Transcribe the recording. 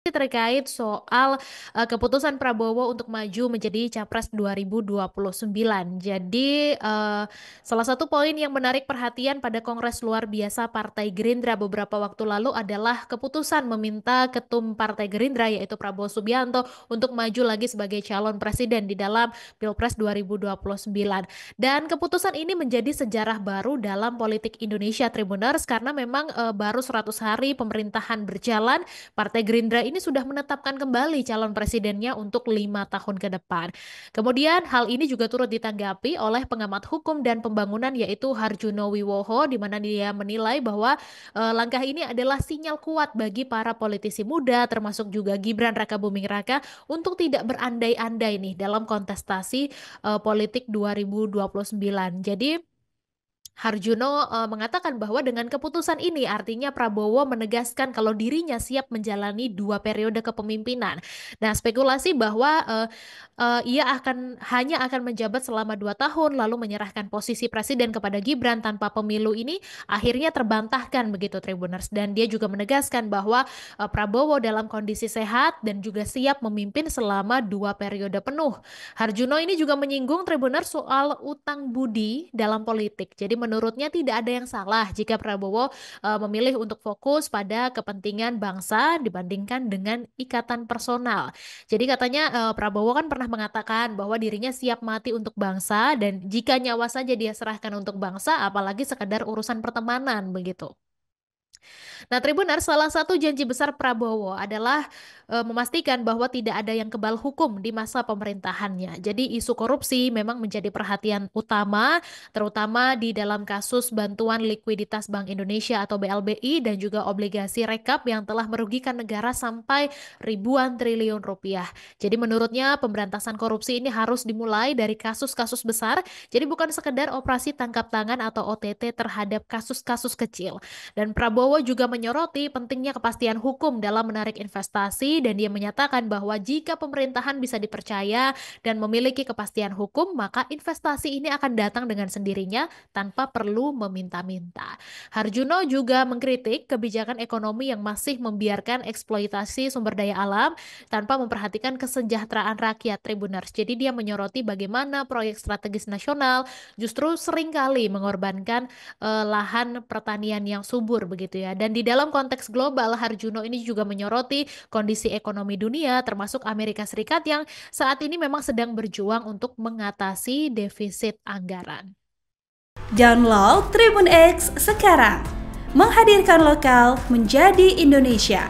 Terkait soal keputusan Prabowo untuk maju menjadi Capres 2029. Jadi, salah satu poin yang menarik perhatian pada Kongres Luar Biasa Partai Gerindra beberapa waktu lalu adalah keputusan meminta Ketum Partai Gerindra yaitu Prabowo Subianto untuk maju lagi sebagai calon presiden di dalam Pilpres 2029. Dan keputusan ini menjadi sejarah baru dalam politik Indonesia, Tribuners, karena memang baru 100 hari pemerintahan berjalan, Partai Gerindra ini sudah menetapkan kembali calon presidennya untuk 5 tahun ke depan. Kemudian hal ini juga turut ditanggapi oleh pengamat hukum dan pembangunan yaitu Harjuno Wiwoho, di mana dia menilai bahwa langkah ini adalah sinyal kuat bagi para politisi muda termasuk juga Gibran Rakabuming Raka untuk tidak berandai-andai nih dalam kontestasi politik 2029. Jadi Harjuno mengatakan bahwa dengan keputusan ini artinya Prabowo menegaskan kalau dirinya siap menjalani 2 periode kepemimpinan. Nah, spekulasi bahwa ia hanya akan menjabat selama 2 tahun lalu menyerahkan posisi presiden kepada Gibran tanpa pemilu ini akhirnya terbantahkan begitu, Tribuners. Dan dia juga menegaskan bahwa Prabowo dalam kondisi sehat dan juga siap memimpin selama 2 periode penuh. Harjuno ini juga menyinggung, Tribuners, soal utang budi dalam politik. Jadi menurutnya tidak ada yang salah jika Prabowo memilih untuk fokus pada kepentingan bangsa dibandingkan dengan ikatan personal. Jadi katanya Prabowo kan pernah mengatakan bahwa dirinya siap mati untuk bangsa dan jika nyawa saja dia serahkan untuk bangsa, apalagi sekedar urusan pertemanan begitu. Nah, Tribuners, salah satu janji besar Prabowo adalah memastikan bahwa tidak ada yang kebal hukum di masa pemerintahannya. Jadi isu korupsi memang menjadi perhatian utama, terutama di dalam kasus bantuan likuiditas Bank Indonesia atau BLBI dan juga obligasi rekap yang telah merugikan negara sampai ribuan triliun rupiah. Jadi menurutnya pemberantasan korupsi ini harus dimulai dari kasus-kasus besar, jadi bukan sekedar operasi tangkap tangan atau OTT terhadap kasus-kasus kecil. Dan Prabowo juga menyoroti pentingnya kepastian hukum dalam menarik investasi dan dia menyatakan bahwa jika pemerintahan bisa dipercaya dan memiliki kepastian hukum, maka investasi ini akan datang dengan sendirinya tanpa perlu meminta-minta. Harjuno juga mengkritik kebijakan ekonomi yang masih membiarkan eksploitasi sumber daya alam tanpa memperhatikan kesejahteraan rakyat, Tribuners. Jadi dia menyoroti bagaimana proyek strategis nasional justru seringkali mengorbankan lahan pertanian yang subur begitu ya. Dan di dalam konteks global, Harjuno ini juga menyoroti kondisi ekonomi dunia termasuk Amerika Serikat yang saat ini memang sedang berjuang untuk mengatasi defisit anggaran. Download Tribun X sekarang, menghadirkan lokal menjadi Indonesia.